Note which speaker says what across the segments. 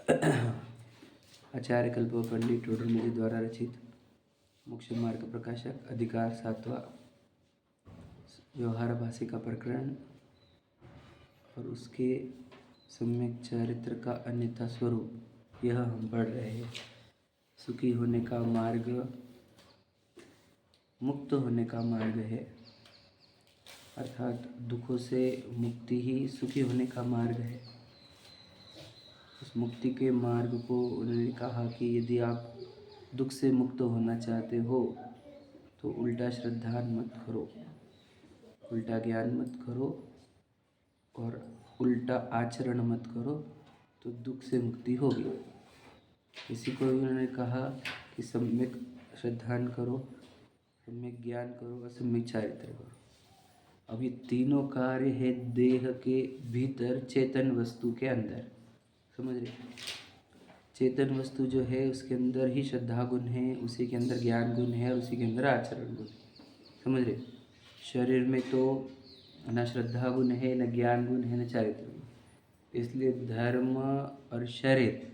Speaker 1: आचार्य कल्प पंडित टोडर मेरे द्वारा रचित मोक्ष मार्ग प्रकाशक अधिकार 7वां व्यवहार भाषी का प्रकरण और उसके सम्यक चरित्र का अन्यथा स्वरूप यह हम पढ़ रहे हैं। सुखी होने का मार्ग मुक्त होने का मार्ग है, अर्थात दुखों से मुक्ति ही सुखी होने का मार्ग है। उस मुक्ति के मार्ग को उन्होंने कहा कि यदि आप दुख से मुक्त होना चाहते हो तो उल्टा श्रद्धा मत करो, उल्टा ज्ञान मत करो और उल्टा आचरण मत करो, तो दुख से मुक्ति होगी। इसी को उन्होंने कहा कि सम्यक श्रद्धा करो, सम्यक ज्ञान करो और सम्यक चारित्र करो। अब ये तीनों कार्य है देह के भीतर चेतन वस्तु के अंदर, समझ रहे? चेतन वस्तु जो है उसके अंदर ही श्रद्धा गुण है, उसी के अंदर ज्ञान गुण है और उसी के अंदर आचरण गुण है, समझ रहे? शरीर में तो न श्रद्धा गुण है, न ज्ञान गुण है, न चारित्र गुण। इसलिए धर्म और शरीर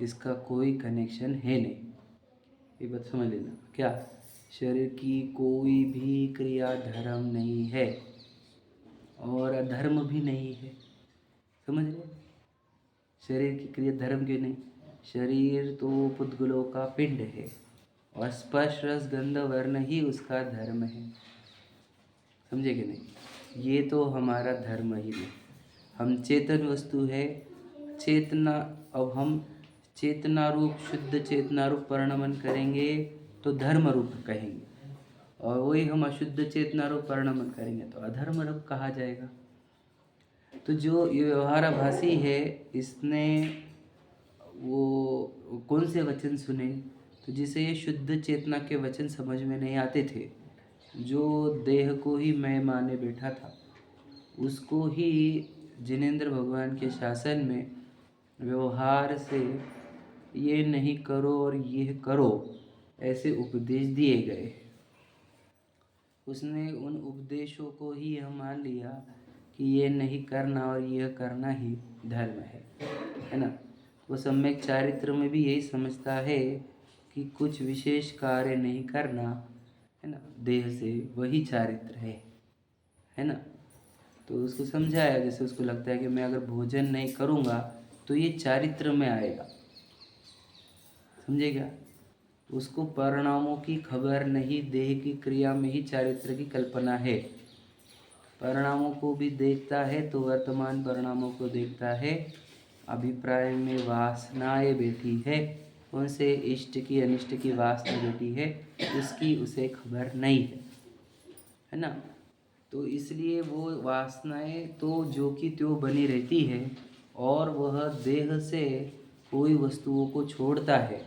Speaker 1: इसका कोई कनेक्शन है नहीं। ये बात समझ लेना। क्या शरीर की कोई भी क्रिया धर्म नहीं है और अधर्म भी नहीं है, समझ रहे? शरीर की क्रिया धर्म क्यों नहीं? शरीर तो पुद्गलों का पिंड है और स्पर्श रस गंध वर्ण ही उसका धर्म है, समझे कि नहीं? ये तो हमारा धर्म ही नहीं। हम चेतन वस्तु है, चेतना। अब हम चेतना रूप शुद्ध चेतना रूप परिणमन करेंगे तो धर्म रूप कहेंगे, और वही हम अशुद्ध चेतना रूप परिणमन करेंगे तो अधर्म रूप कहा जाएगा। तो जो ये व्यवहाराभासी है इसने वो कौन से वचन सुने? तो जिसे ये शुद्ध चेतना के वचन समझ में नहीं आते थे, जो देह को ही मैं माने बैठा था, उसको ही जिनेंद्र भगवान के शासन में व्यवहार से ये नहीं करो और ये करो ऐसे उपदेश दिए गए। उसने उन उपदेशों को ही यह मान लिया कि ये नहीं करना और यह करना ही धर्म है ना? वो सम्यक चारित्र में भी यही समझता है कि कुछ विशेष कार्य नहीं करना, है ना, देह से, वही चारित्र है ना? तो उसको समझाया, जैसे उसको लगता है कि मैं अगर भोजन नहीं करूँगा तो ये चारित्र में आएगा, समझे क्या? उसको परिणामों की खबर नहीं, देह की क्रिया में ही चारित्र की कल्पना है। परिणामों को भी देखता है तो वर्तमान परिणामों को देखता है, अभिप्राय में वासनाएं बैठी है, उनसे इष्ट की अनिष्ट की वासना बैठी है, उसकी उसे खबर नहीं है ना? तो इसलिए वो वासनाएं तो जो कि त्यों बनी रहती है और वह देह से कोई वस्तुओं को छोड़ता है।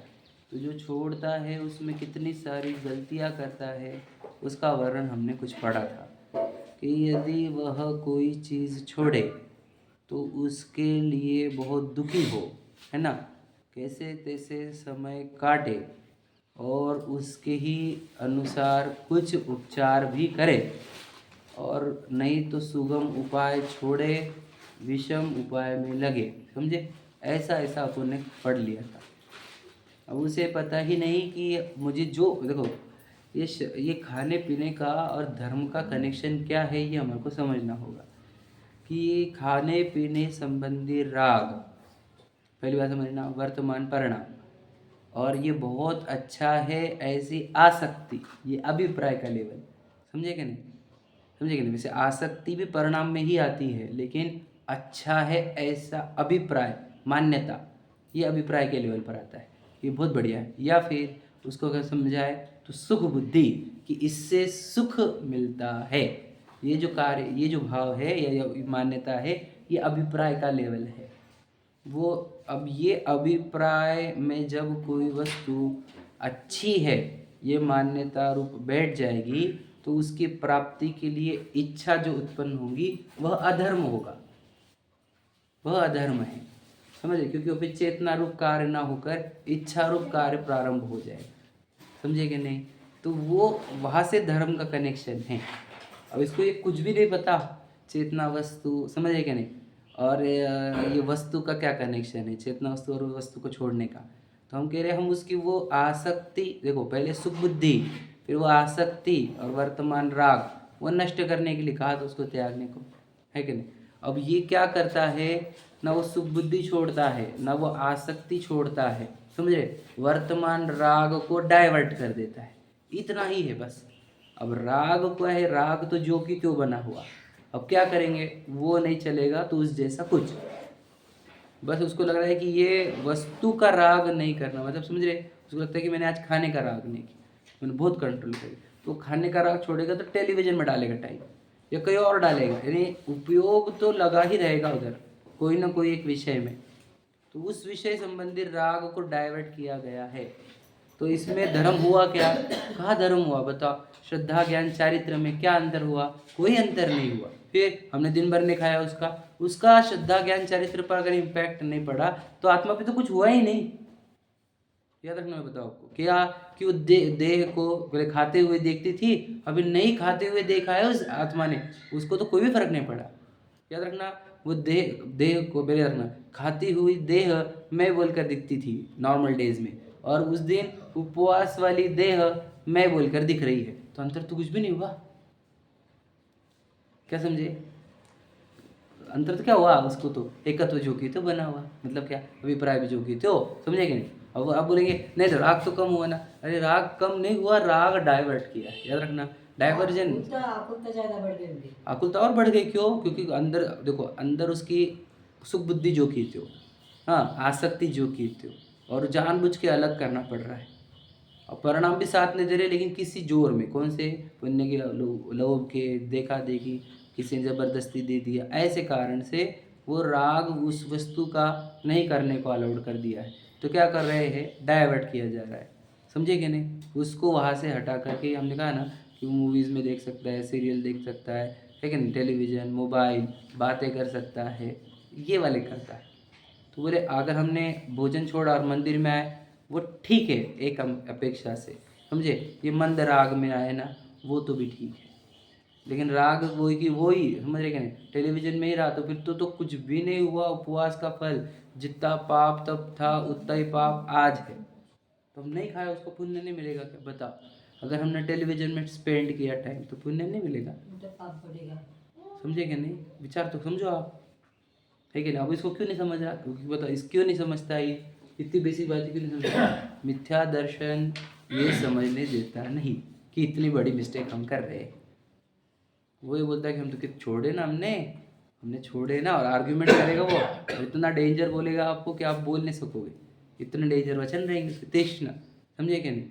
Speaker 1: तो जो छोड़ता है उसमें कितनी सारी गलतियां करता है, उसका वर्णन हमने कुछ पढ़ा था कि यदि वह कोई चीज़ छोड़े तो उसके लिए बहुत दुखी हो, है ना, कैसे तैसे समय काटे और उसके ही अनुसार कुछ उपचार भी करे, और नहीं तो सुगम उपाय छोड़े विषम उपाय में लगे, समझे? ऐसा ऐसा अपन ने पढ़ लिया था। अब उसे पता ही नहीं कि मुझे जो देखो ये खाने पीने का और धर्म का कनेक्शन क्या है, ये हमारे को समझना होगा कि खाने पीने संबंधी राग, पहली बात समझना, वर्तमान परिणाम, और ये बहुत अच्छा है ऐसी आसक्ति, ये अभिप्राय का लेवल, समझे कि नहीं? समझे कि नहीं? वैसे आसक्ति भी परिणाम में ही आती है, लेकिन अच्छा है ऐसा अभिप्राय, मान्यता, ये अभिप्राय के लेवल पर आता है, ये बहुत बढ़िया है। या फिर उसको अगर समझाए तो सुख बुद्धि, कि इससे सुख मिलता है, ये जो कार्य, ये जो भाव है या मान्यता है, ये अभिप्राय का लेवल है वो। अब ये अभिप्राय में जब कोई वस्तु अच्छी है, ये मान्यता रूप बैठ जाएगी, तो उसकी प्राप्ति के लिए इच्छा जो उत्पन्न होगी वह अधर्म होगा, वह अधर्म है, समझे? क्योंकि वो फिर चेतना रूप कार्य ना होकर इच्छा रूप कार्य प्रारंभ हो जाएगा, समझे कि नहीं? तो वो वहाँ से धर्म का कनेक्शन है। अब इसको ये कुछ भी नहीं पता, चेतना वस्तु, समझे कि नहीं? और ये वस्तु का क्या कनेक्शन है, चेतना वस्तु और वस्तु को छोड़ने का। तो हम कह रहे हैं हम उसकी वो आसक्ति, देखो पहले सुख बुद्धि, फिर वो आसक्ति और वर्तमान राग, वो नष्ट करने के लिए कहा था उसको त्यागने को, है कि नहीं। अब ये क्या करता है, ना वो सुख बुद्धि छोड़ता है, ना वो आसक्ति छोड़ता है, समझे, वर्तमान राग को डाइवर्ट कर देता है, इतना ही है बस। अब राग को है, राग तो जो कि त्यों बना हुआ, अब क्या करेंगे, वो नहीं चलेगा तो उस जैसा कुछ, बस उसको लग रहा है कि ये वस्तु का राग नहीं करना, मतलब समझ रहे, उसको लगता है कि मैंने आज खाने का राग नहीं किया, मैंने बहुत कंट्रोल करी, तो खाने का राग छोड़ेगा तो टेलीविजन में डालेगा टाइम, या कहीं और डालेगा, यानी उपयोग तो लगा ही रहेगा उधर कोई ना कोई एक विषय में। तो उस विषय संबंधी राग को डाइवर्ट किया गया है। तो इसमें धर्म हुआ क्या, कहाँ धर्म हुआ बताओ, श्रद्धा ज्ञान चारित्र में क्या अंतर हुआ, कोई अंतर नहीं हुआ। फिर हमने दिन भर नहीं खाया, उसका श्रद्धा ज्ञान चारित्र पर अगर इम्पैक्ट नहीं पड़ा तो आत्मा पे तो कुछ हुआ ही नहीं। याद रखना, मैं बताऊँ आपको क्या, कि वो देह को पहले खाते हुए देखती थी, अभी नहीं खाते हुए देखा है उस आत्मा ने, उसको तो कोई भी फर्क नहीं पड़ा। याद रखना, वो देह को पहले रखना, खाती हुई देह मैं बोलकर दिखती थी नॉर्मल डेज में, और उस दिन उपवास वाली देह मैं बोलकर दिख रही है, तो अंतर तो कुछ भी नहीं हुआ। क्या समझे, अंतर तो क्या हुआ, उसको तो एकत्व जो की तो बना हुआ, मतलब क्या, अभिप्राय भी जो की तो, समझे कि नहीं। अब आप बोलेंगे नहीं तो राग तो कम हुआ ना, अरे राग कम नहीं हुआ, राग डाइवर्ट किया, याद रखना, डाइवर्जन, आकुलता और बढ़ गई, क्यों, क्योंकि अंदर देखो, अंदर उसकी सुख बुद्धि जो की थी, हाँ आसक्ति जो की थी, और जानबूझ के अलग करना पड़ रहा है, और परिणाम भी साथ नहीं दे रहे, लेकिन किसी जोर में, कौन से, पुण्य के लोभ के, देखा देखी, किसी ने ज़बरदस्ती दे दिया, ऐसे कारण से वो राग उस वस्तु का नहीं करने को अलाउड कर दिया है। तो क्या कर रहे हैं, डाइवर्ट किया जा रहा है, समझे कि नहीं, उसको वहाँ से हटा करके, हमने कहा ना कि मूवीज़ में देख सकता है, सीरियल देख सकता है, लेकिन टेलीविज़न, मोबाइल, बातें कर सकता है, ये वाले करता है। तो बोले अगर हमने भोजन छोड़ा और मंदिर में आए, वो ठीक है एक अपेक्षा से, समझे, ये मंद राग में आए ना, वो तो भी ठीक है, लेकिन राग वही की वही, समझ रहे कि नहीं, टेलीविजन में ही रहा तो फिर तो कुछ भी नहीं हुआ, उपवास का फल, जितना पाप तब था उतना ही पाप आज है, तो हम नहीं खाया, उसको पुण्य नहीं मिलेगा क्या, बताओ, अगर हमने टेलीविजन में स्पेंड किया टाइम तो पुण्य नहीं मिलेगा, समझे कि नहीं, विचार तो समझो आप, है कि नहीं। अब इसको क्यों नहीं समझ रहा, क्योंकि बता इस क्यों नहीं समझता, ये इतनी बेसिक बात क्यों नहीं समझता, मिथ्या दर्शन ये समझने देता नहीं कि इतनी बड़ी मिस्टेक हम कर रहे हैं। वो ये बोलता है कि हम तो कित छोड़े ना, हमने छोड़े ना, और आर्ग्यूमेंट करेगा वो, और इतना डेंजर बोलेगा आपको कि आप बोल नहीं सकोगे, इतने डेंजर वचन रहेंगे उसके, तीक्ष्ण, समझे कि नहीं।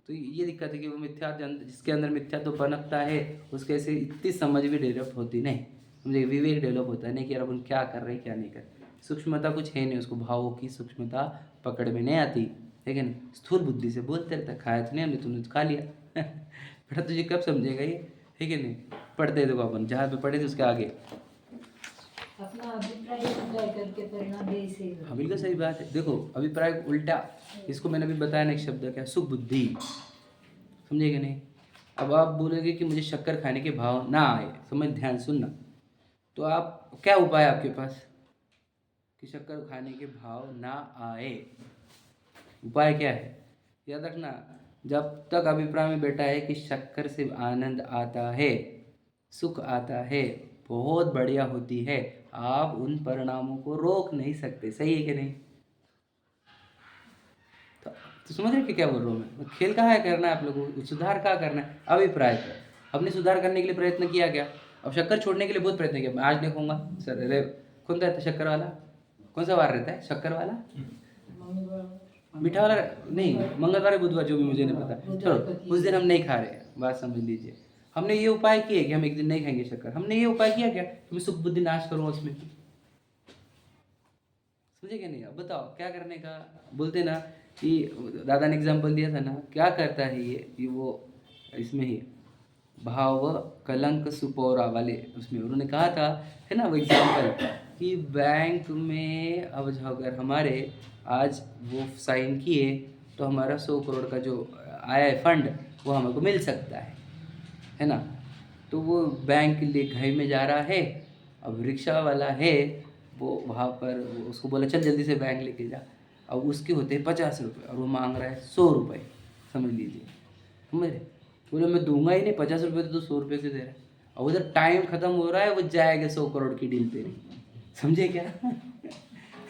Speaker 1: तो ये दिक्कत है कि वो मिथ्या, जिसके अंदर मिथ्या तो पनपता है, उसके से इतनी समझ भी डेवलप होती नहीं, समझे, विवेक डेवलप होता है नहीं कि यार अपन क्या कर रहे हैं क्या नहीं कर रहे, सूक्ष्मता कुछ है नहीं, उसको भावों की सूक्ष्मता पकड़ में नहीं आती, लेकिन स्थूल बुद्धि से बोलते रहता, खाया तो नहीं हमने, तुमने तो खा लिया बेटा तुझे कब समझेगा ये, है कि नहीं। पढ़ते देखो अपन जहाँ पे पढ़े थे उसके आगे,
Speaker 2: अपना अभिप्राय करके परिणाम दे से,
Speaker 1: हाँ बिल्कुल सही बात है। देखो अभिप्राय उल्टा, इसको मैंने अभी बताया ना, एक शब्द क्या, सुख बुद्धि, समझे कि नहीं। अब आप बोलोगे कि मुझे शक्कर खाने के भाव ना आए, समझ ध्यान सुनना, तो आप क्या उपाय है आपके पास कि शक्कर खाने के भाव ना आए, उपाय क्या है, याद रखना, जब तक अभिप्राय में बैठा है कि शक्कर से आनंद आता है, सुख आता है, बहुत बढ़िया होती है, आप उन परिणामों को रोक नहीं सकते, सही है कि नहीं। तो समझ रहे कि क्या बोल रहा हूँ मैं, खेल कहाँ है करना है आप लोगों को, सुधार कहाँ करना है, अभिप्राय पर। हमने सुधार करने के लिए प्रयत्न किया क्या, अब शक्कर छोड़ने के लिए बहुत प्रयत्न किया, मैं आज नहीं खाऊंगा सर, अरे कौन रहता है शक्कर वाला, कौन सा वार रहता है शक्कर वाला, मीठा वाला नहीं, मंगलवार या बुधवार, जो भी मुझे नहीं पता, चलो उस दिन हम नहीं खा रहे, बात समझ लीजिए। हमने ये उपाय किए कि हम एक दिन नहीं खाएंगे शक्कर, हमने ये उपाय किया क्या कि मैं सुख बुद्धि नाश करूँगा उसमें, समझे क्या नहीं। अब बताओ क्या करने का, बोलते ना कि दादा ने एग्जाम्पल दिया था ना, क्या करता है ये वो इसमें ही भाव कलंक सुपौरा वाले उसमें उन्होंने कहा था, है ना वो एग्जाम्पल, कि बैंक में अब जो अगर हमारे आज वो साइन किए तो हमारा 100 करोड़ का जो आया है फंड, वो हमको मिल सकता है ना। तो वो बैंक ले घर में जा रहा है, अब रिक्शा वाला है वो वहाँ पर उसको बोला चल जल्दी से बैंक लेके जा। अब उसके होते हैं 50 रुपये और वो मांग रहा है 100 रुपये, समझ लीजिए। समझ रहे? बोले मैं दूंगा ही नहीं 50 रुपये, तो 100 रुपये क्यों दे रहा है। और उधर टाइम खत्म हो रहा है, वो जाएगा 100 करोड़ की डील तेरी। समझे क्या?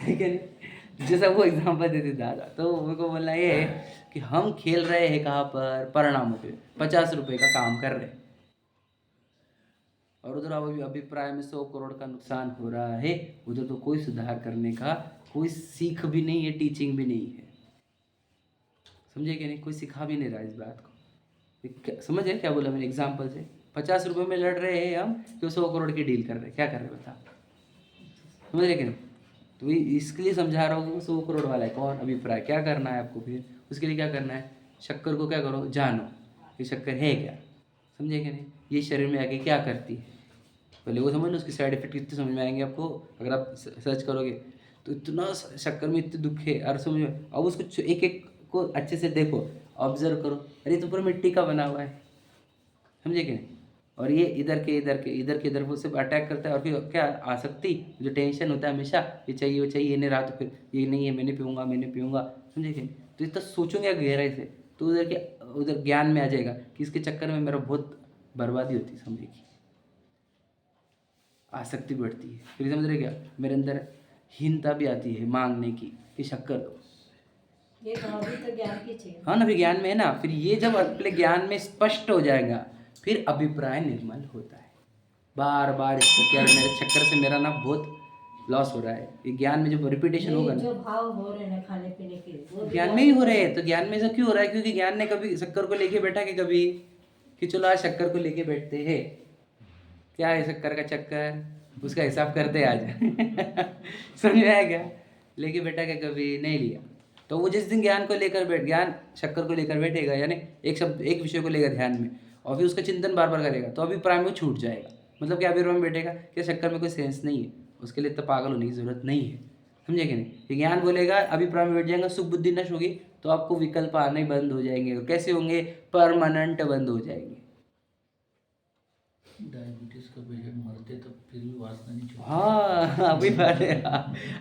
Speaker 1: है क्या नहीं? जैसा वो एग्जाम्पल देते दादा, तो मेरे को बोलना ये है कि हम खेल रहे हैं कहाँ पर, परिणामों पे। 50 रुपये का काम कर रहे हैं और उधर अब अभिप्राय में 100 करोड़ का नुकसान हो रहा है। उधर तो कोई सुधार करने का कोई सीख भी नहीं है, टीचिंग भी नहीं है। समझे कि नहीं? कोई सिखा भी नहीं रहा इस बात को। समझ है क्या बोला मैंने एग्जाम्पल से? 50 रुपये में लड़ रहे हैं हम, तो 100 करोड़ की डील कर रहे हैं। क्या कर रहे हैं बता? समझ रहे कि नहीं? तो इसके लिए समझा रहा हूँ। 100 करोड़ वाला है कौन? अभिप्राय। क्या करना है आपको फिर? उसके लिए क्या करना है? शक्कर को क्या करो, जानो ये शक्कर है क्या। समझे कि नहीं? ये शरीर में आके क्या करती है पहले वो समझ लो। उसके साइड इफेक्ट कितने समझ में आएंगे आपको अगर आप सर्च करोगे तो। इतना शक्कर में इतने दुख है और समझ में। अब उसको एक एक को अच्छे से देखो, ऑब्जर्व करो। अरे तो पूरा मिट्टी का बना हुआ है। समझे कि नहीं? और ये इधर के इधर वो सिर्फ अटैक करता है। और फिर क्या आसक्ति, जो टेंशन होता है हमेशा, ये चाहिए वो चाहिए, ये नहीं रहा तो फिर ये नहीं है, मैंने पीऊँगा। समझे कि नहीं? तो इतना सोचोगे गहराई से तो उधर ज्ञान में आ जाएगा कि इसके चक्कर में मेरा बहुत बर्बादी होती है। समझे कि आसक्ति बढ़ती है। फिर समझ रहे क्या? मेरे अंदर हीनता भी आती है मांगने की कि शक्कर दो।
Speaker 2: ये भाव भी तो ज्ञान की चीज।
Speaker 1: हाँ ना, फिर ज्ञान में है ना। फिर ये जब अपने ज्ञान में स्पष्ट हो जाएगा फिर अभिप्राय निर्मल होता है। बार बार इसको क्या मेरे चक्कर से मेरा ना बहुत लॉस हो रहा है। ये ज्ञान में जब रिपीटेशन होगा ना,
Speaker 2: जो भाव हो रहे हैं ना खाने पीने के, वो
Speaker 1: ज्ञान में ही हो रहे हैं। तो ज्ञान में ऐसा क्यों हो रहा है? क्योंकि ज्ञान ने कभी शक्कर को लेके बैठा कि कभी कि चलो आज शक्कर को लेके बैठते हैं। क्या है शक्कर का चक्कर, उसका हिसाब करते आज। समझ में आया क्या? लेके बैठा क्या? कभी नहीं लिया। तो वो जिस दिन ज्ञान को लेकर ज्ञान शक्कर को लेकर बैठेगा, यानी एक शब्द एक विषय को लेकर ध्यान में, और फिर उसका चिंतन बार बार करेगा, तो अभिप्राय में छूट जाएगा। मतलब क्या अभिप्राय में बैठेगा क्या शक्कर में कोई सेंस नहीं है, उसके लिए इतना पागल होने की जरूरत नहीं है। समझे कि नहीं? ये ज्ञान बोलेगा अभिप्राय में बैठ जाएगा, सुख बुद्धि नष्ट होगी, तो आपको विकल्प आने बंद हो जाएंगे। कैसे होंगे? परमानेंट बंद हो जाएंगे।
Speaker 3: डायबिटीज का पेशेंट मरते तो फिर भी वासना नहीं छूटती।
Speaker 1: हाँ अभी बात है।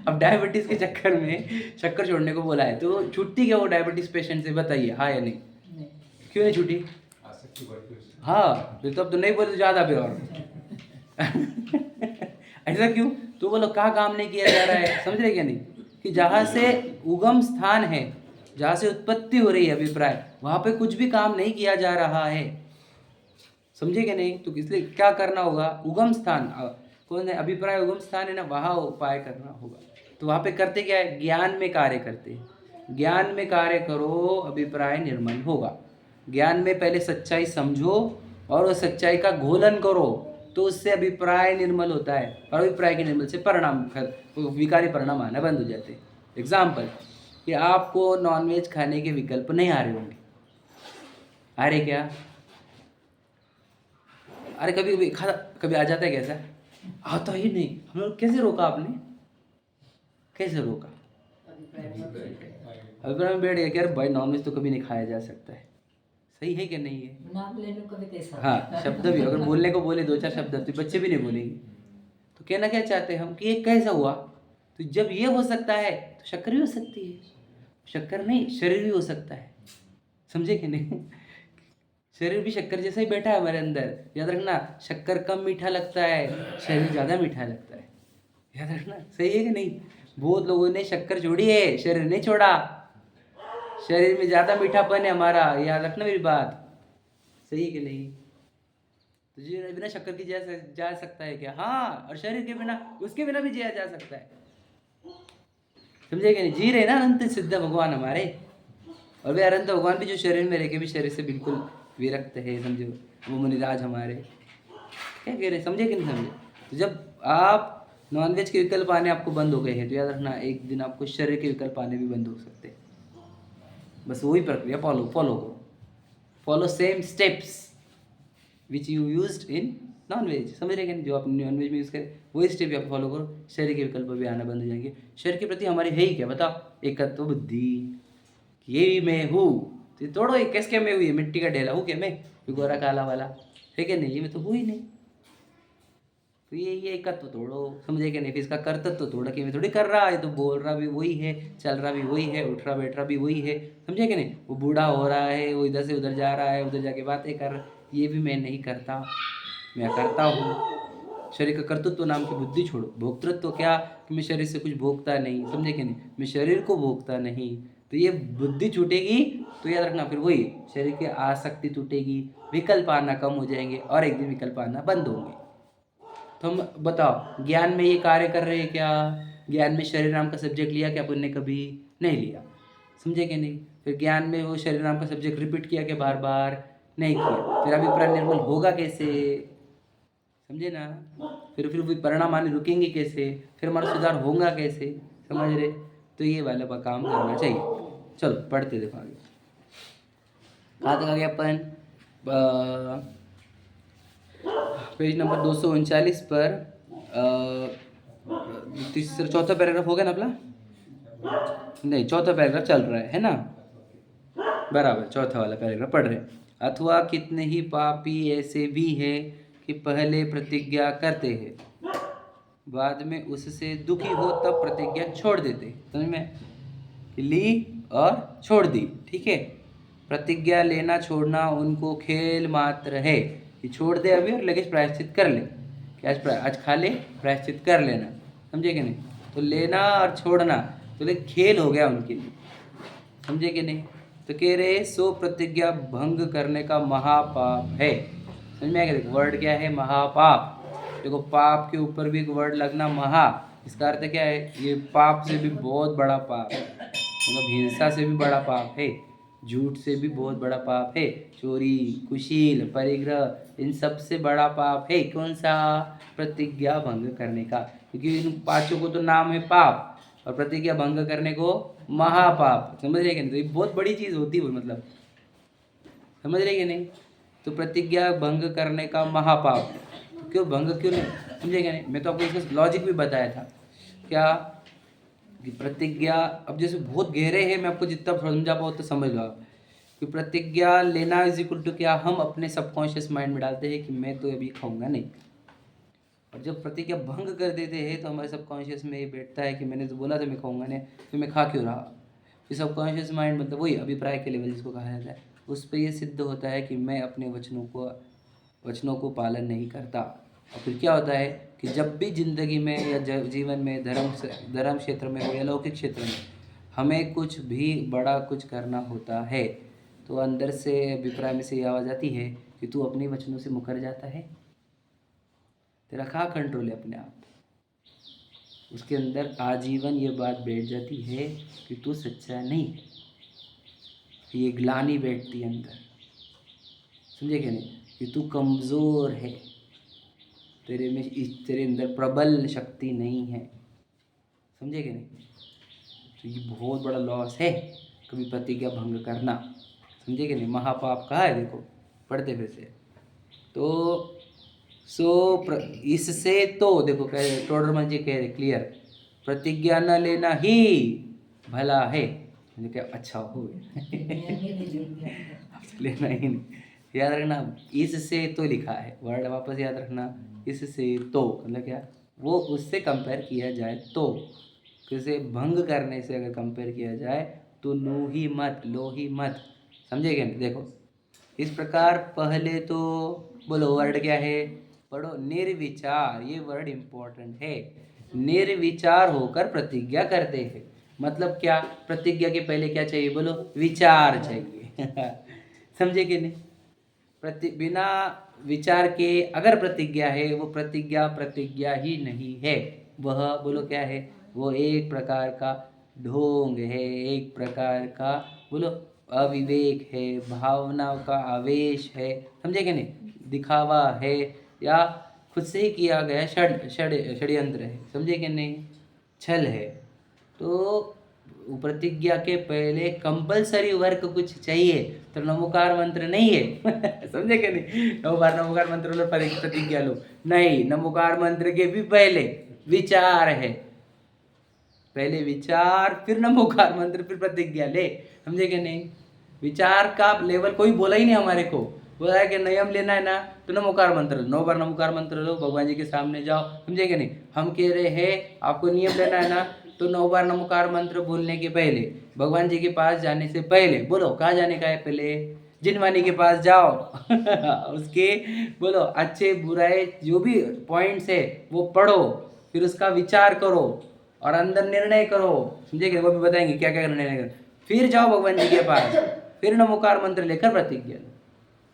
Speaker 1: अब डायबिटीज के चक्कर में शक्कर छोड़ने को बोला है, तो छुट्टी क्या वो डायबिटीज पेशेंट से? बताइए हाँ या नहीं? क्यों नहीं छुट्टी?
Speaker 3: आसक्ति बढ़ती है उससे।
Speaker 1: हाँ फिर तो अब तो नहीं बोले तो ज़्यादा फिर और। ऐसा क्यों? तो बोलो कहाँ काम नहीं किया जा रहा है। समझ रहे क्या नहीं? कि जहाँ से उगम स्थान है, जहाँ से उत्पत्ति हो रही है अभिप्राय, वहाँ पे कुछ भी काम नहीं किया जा रहा है। समझे क्या नहीं? तो इसलिए क्या करना होगा? उगम स्थान कौन है? अभिप्राय उगम स्थान है ना, वहाँ उपाय करना होगा। तो वहाँ पे करते क्या है? ज्ञान में कार्य करते हैं। ज्ञान में कार्य करो, अभिप्राय निर्मल होगा। ज्ञान में पहले सच्चाई समझो और उस सच्चाई का घोलन करो, तो उससे अभिप्राय निर्मल होता है। और अभिप्राय के निर्मल से परिणाम विकारी परिणाम आना बंद हो जाते हैं। एग्जाम्पल कि आपको नॉनवेज खाने के विकल्प नहीं आ रहे होंगे। आ रहे क्या? अरे कभी कभी कभी आ जाता है कैसा? आता ही नहीं। हम लोग कैसे रोका आपने? कैसे रोका? अभिप्राय में बैठ गया कि यार भाई नॉनवेज तो कभी नहीं खाया जा सकता है। सही है कि नहीं है?
Speaker 2: नाम लेने को भी कैसा?
Speaker 1: हाँ शब्द भी अगर बोलने को बोले 2-4 शब्द तो बच्चे भी नहीं बोलेंगे। तो कहना क्या चाहते हैं हम कि ये कैसा हुआ? तो जब ये हो सकता है तो शक्कर भी हो सकती है। शक्कर नहीं, शरीर भी हो सकता है। समझे कि नहीं? शरीर भी शक्कर जैसा ही बैठा है हमारे अंदर। याद रखना, शक्कर कम मीठा लगता है, शरीर ज़्यादा मीठा लगता है। याद रखना, सही है कि नहीं? बहुत लोगों ने शक्कर छोड़ी है, शरीर नहीं छोड़ा। शरीर में ज़्यादा मीठापन है हमारा। याद रखना मेरी बात, सही है कि नहीं? तो जी बिना शक्कर की जा सकता है क्या? हाँ, और शरीर के बिना, उसके बिना भी जिया जा सकता है। समझे कि नहीं? जी रहे ना अनंत सिद्ध भगवान हमारे। और वे अनंत भगवान भी जो शरीर में रह के भी शरीर से बिल्कुल विरक्त है। समझो, वो मुनिराज हमारे क्या कह रहे? समझे कि नहीं समझे? तो जब आप नॉनवेज के विकल्प आने आपको बंद हो गए हैं, तो याद रखना एक दिन आपको शरीर के विकल्प आने भी बंद हो सकते हैं। बस वही प्रक्रिया फॉलो करो। Follow same steps which you used in nonveg. समझ रहे हैं? जो आप नॉनवेज में यूज़ करें वही स्टेप आप फॉलो करो, शरीर के विकल्प भी आना बंद हो जाएंगे। शरीर के प्रति हमारी है ही क्या बताओ? एकत्व बुद्धि, ये मैं हूँ। तो ये तोड़ो, ये कैसे मैं हुई है? मिट्टी का ढेला हूँ क्या मैं? गोरा काला वाला है क्या? नहीं, ये मैं तो हूँ ही नहीं। तो ये एकत्व तोड़ो, समझे कि नहीं? फिर इसका कर्तृत्व तोड़ा कि मैं थोड़ी कर रहा है, तो बोल रहा भी वही है, चल रहा भी वही है, उठ रहा बैठ रहा भी वही है, समझे कि नहीं? वो बूढ़ा हो रहा है, वो इधर से उधर जा रहा है, उधर जाके बातें कर रहा है, ये भी मैं नहीं करता, मैं करता हूँ। शरीर का कर्तृत्व नाम की बुद्धि छोड़ो। भोक्तृत्व क्या कि मैं शरीर से कुछ भोगता नहीं, समझे कि नहीं? मैं शरीर को भोगता नहीं, तो ये बुद्धि छूटेगी तो याद रखना फिर वही शरीर की आसक्ति टूटेगी, विकल्प आना कम हो जाएंगे और एक दिन विकल्प आना बंद होंगे। तो हम बताओ ज्ञान में ये कार्य कर रहे हैं क्या? ज्ञान में शरीर नाम का सब्जेक्ट लिया क्या अपन ने? कभी नहीं लिया, समझे कि नहीं? फिर ज्ञान में वो शरीर नाम का सब्जेक्ट रिपीट किया क्या बार बार? नहीं किया। फिर अभिप्राय निर्मल होगा कैसे, समझे ना? फिर परिणाम आने रुकेंगे कैसे? फिर हमारा सुधार होगा कैसे, समझ रहे? तो ये वाला काम करना चाहिए। चलो पढ़ते देखो आगे, कहाँ तक आ गया अपन? पेज नंबर 239 पर तीसरा चौथा पैराग्राफ हो गया ना अपना? नहीं, चौथा पैराग्राफ चल रहा है ना? बराबर, चौथा वाला पैराग्राफ पढ़ रहे हैं। अथवा कितने ही पापी ऐसे भी हैं कि पहले प्रतिज्ञा करते हैं, बाद में उससे दुखी हो तब प्रतिज्ञा छोड़ देते, समझ में? ली और छोड़ दी, ठीक है? प्रतिज्ञा लेना छोड़ना उनको खेल मात्र है कि छोड़ दे अभी और लगे प्रायश्चित कर ले, कि आज खा ले, प्रायश्चित कर लेना, समझे कि नहीं? तो लेना और छोड़ना तो एक खेल हो गया उनके लिए, समझे कि नहीं? तो कह रहे सो प्रतिज्ञा भंग करने का महापाप है। समझ में आ गया? वर्ड क्या है? महापाप। देखो पाप के ऊपर भी एक वर्ड लगना, महा, इसका अर्थ क्या है? ये पाप से भी बहुत बड़ा पाप है, मतलब हिंसा से भी बड़ा पाप है, झूठ से भी बहुत बड़ा पाप है, चोरी, कुशील, परिग्रह, इन सब से बड़ा पाप है कौन सा? प्रतिज्ञा भंग करने का। क्योंकि इन पांचों को तो नाम है पाप, और प्रतिज्ञा भंग करने को महापाप, समझ रहे कि नहीं? तो ये बहुत बड़ी चीज़ होती है, मतलब समझ रहे कि नहीं? तो प्रतिज्ञा भंग करने का महापाप, क्यों भंग क्यों नहीं, समझे क्या नहीं? मैं तो आपको इसका लॉजिक भी बताया था क्या कि प्रतिज्ञा, अब जैसे बहुत गहरे हैं, मैं आपको जितना समझा पाऊँ तो समझ लो आप कि प्रतिज्ञा लेना इज इक्वल टू क्या? हम अपने सबकॉन्शियस माइंड में डालते हैं कि मैं तो अभी खाऊंगा नहीं, और जब प्रतिज्ञा भंग कर देते हैं तो हमारे सबकॉन्शियस में ये बैठता है कि मैंने तो बोला था मैं खाऊंगा नहीं, फिर मैं खा क्यों रहा? फिर सबकॉन्शियस माइंड मतलब वही अभिप्राय के लेवल जिसको कहा जाता है, उस पर ये सिद्ध होता है कि मैं अपने वचनों को पालन नहीं करता। और फिर क्या होता है कि जब भी जिंदगी में या जीवन में धर्म क्षेत्र में हो या लौकिक क्षेत्र में हमें कुछ भी बड़ा कुछ करना होता है, तो अंदर से अभिप्राय में से ये आवाज़ आती है कि तू अपने वचनों से मुकर जाता है, तेरा कहाँ कंट्रोल है अपने आप? उसके अंदर आजीवन ये बात बैठ जाती है कि तू सच्चा नहीं, ये ग्लानि बैठती है अंदर, समझे क्या नहीं? कि तू कमज़ोर है, तेरे अंदर प्रबल शक्ति नहीं है, समझे क्या नहीं? तो ये बहुत बड़ा लॉस है कभी प्रतिज्ञा भंग करना, समझे क्या नहीं? महापाप कहा है, देखो पढ़ते फिर से। तो इससे तो देखो कह रहे टोडरमल जी, कह रहे क्लियर, प्रतिज्ञा न लेना ही भला है, क्या अच्छा हो लेना ही नहीं, याद रखना। इससे तो लिखा है, वर्ड वापस याद रखना, इससे तो मतलब क्या? वो उससे कंपेयर किया जाए तो, किसे भंग करने से अगर कंपेयर किया जाए तो लो ही मत, समझे क्या? देखो इस प्रकार पहले तो बोलो वर्ड क्या है? पढ़ो, निर्विचार, ये वर्ड इम्पोर्टेंट है। निर्विचार होकर प्रतिज्ञा करते हैं, मतलब क्या? प्रतिज्ञा के पहले क्या चाहिए? बोलो, विचार चाहिए समझे कि नहीं? बिना विचार के अगर प्रतिज्ञा है, वो प्रतिज्ञा ही नहीं है, वह बोलो क्या है? वो एक प्रकार का ढोंग है, एक प्रकार का बोलो अविवेक है, भावनाओं का आवेश है, समझे कि नहीं? दिखावा है या खुद से ही किया गया षड्यंत्र है, समझे कि नहीं? छल है। तो प्रतिज्ञा के पहले कंपलसरी वर्क कुछ चाहिए, तो नमोकार मंत्र नहीं है समझे कि नहीं? नमोकार मंत्र लो, प्रतिज्ञा लो, नहीं, नमोकार मंत्र के भी पहले विचार है, पहले विचार फिर नमोकार मंत्र फिर प्रतिज्ञा ले, समझे कि नहीं? विचार का लेवल कोई बोला ही नहीं हमारे को, बोला है कि नियम लेना है ना तो नमोकार मंत्र लो, 9 बार नमोकार मंत्र लो, भगवान जी के सामने जाओ, समझे कि नहीं। हम कह रहे हैं आपको नियम लेना है ना तो 9 बार नमोकार मंत्र बोलने के पहले, भगवान जी के पास जाने से पहले, बोलो कहाँ जाने का है पहले, जिनवानी के पास जाओ उसके बोलो अच्छे बुराए जो भी पॉइंट्स है वो पढ़ो, फिर उसका विचार करो और अंदर निर्णय करो, समझे कि वो भी बताएंगे क्या क्या निर्णय करो, फिर जाओ भगवान जी के पास, फिर नमोकार मंत्र लेकर प्रतिज्ञा लो।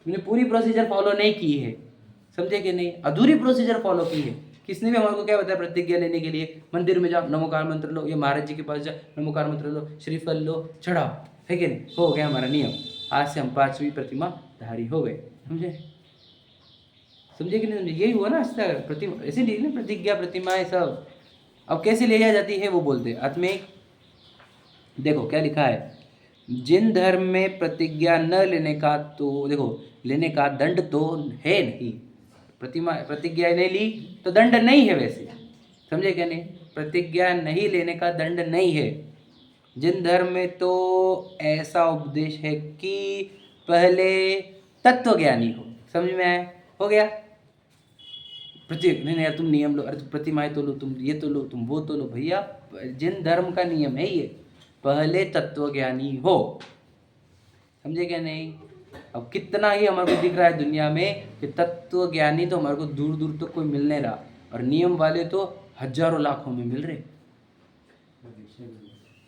Speaker 1: तुमने पूरी प्रोसीजर फॉलो नहीं की है, समझे कि नहीं, अधूरी प्रोसीजर फॉलो की है। किसने भी हमारे को क्या बताया प्रतिज्ञा लेने के लिए, मंदिर में जाओ नमोकार मंत्र लो, या महाराज जी के पास जाओ नमोकार मंत्र लो, श्रीफल लो, चढ़ाओ, है कि नहीं, हो गया हमारा नियम, आज से हम 5वीं प्रतिमा धारी हो गए, समझे, समझे कि नहीं समझे, यही हुआ ना आज तक प्रतिमा, ऐसे नहीं ना प्रतिज्ञा प्रतिमाएं सब। अब कैसे ले जाती है वो बोलते आत्मिक, देखो क्या लिखा है, जिन धर्म में प्रतिज्ञा न लेने का, तो देखो लेने का दंड तो है नहीं, प्रतिज्ञा नहीं ली तो दंड नहीं है वैसे, समझे क्या नहीं, प्रतिज्ञा नहीं लेने का दंड नहीं है। जिन धर्म में तो ऐसा उपदेश है कि पहले तत्वज्ञानी हो, समझ में आया, हो गया, नहीं यार तुम नियम लो, अरे तुम प्रतिमाएं तो लो, तुम ये तो लो, तुम वो तो लो, भैया जिन धर्म का नियम है ये, पहले तत्वज्ञानी हो, समझे क्या नहीं। अब कितना ही हमारे को दिख रहा है दुनिया में कि तत्वज्ञानी तो हमारे को दूर दूर तक कोई मिल नहीं रहा, और नियम वाले तो हजारों लाखों में मिल रहे।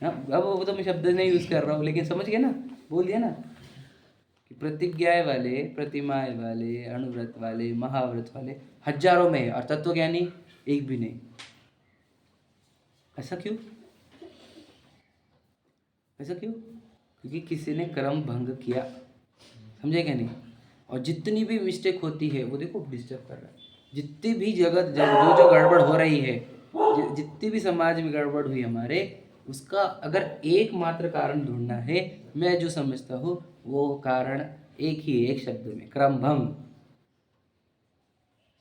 Speaker 1: अब वो तो मैं शब्द नहीं यूज कर रहा हूँ, लेकिन समझ गए ना, बोल दिया ना कि प्रतिज्ञाएं वाले, प्रतिमाएं वाले, अणुव्रत वाले, महाव्रत वाले हजारों में है, और तत्वज्ञानी एक भी नहीं। ऐसा क्यों, ऐसा क्यों, क्योंकि किसी ने कर्म भंग किया, समझे क्या नहीं। और जितनी भी मिस्टेक होती है वो देखो डिस्टर्ब कर रहा है, जितनी भी जगत जो जो गड़बड़ हो रही है, जितनी भी समाज में गड़बड़ हुई हमारे, उसका अगर एकमात्र कारण ढूंढना है, मैं जो समझता हूँ वो कारण एक ही है, एक शब्द में, क्रम भंग।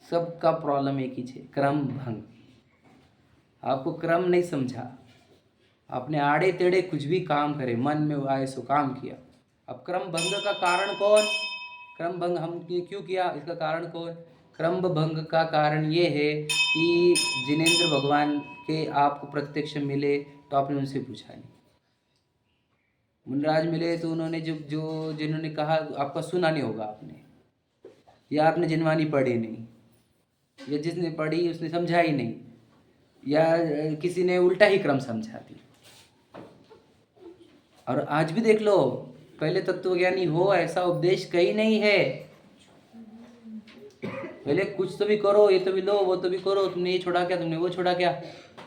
Speaker 1: सबका प्रॉब्लम एक ही है, क्रम भंग। आपको क्रम नहीं समझा, आपने आड़े टेढ़े कुछ भी काम करे, मन में आए सो काम किया। अब क्रम भंग का कारण कौन, क्रम भंग हम क्यों किया, इसका कारण कौन, क्रम भंग का कारण ये है कि जिनेंद्र भगवान के आपको प्रत्यक्ष मिले तो आपने उनसे पूछा नहीं, मुनराज मिले तो उन्होंने जो जिन्होंने कहा आपका सुना नहीं होगा आपने, या आपने जिनवानी पढ़ी नहीं, या जिसने पढ़ी उसने समझा ही नहीं, या किसी ने उल्टा ही क्रम समझा दी। और आज भी देख लो, पहले तत्वज्ञानी हो ऐसा उपदेश कहीं नहीं है। पहले कुछ तो भी करो, ये तो भी लो, वो तो भी करो, तुमने ये छोड़ा क्या, तुमने वो छोड़ा क्या।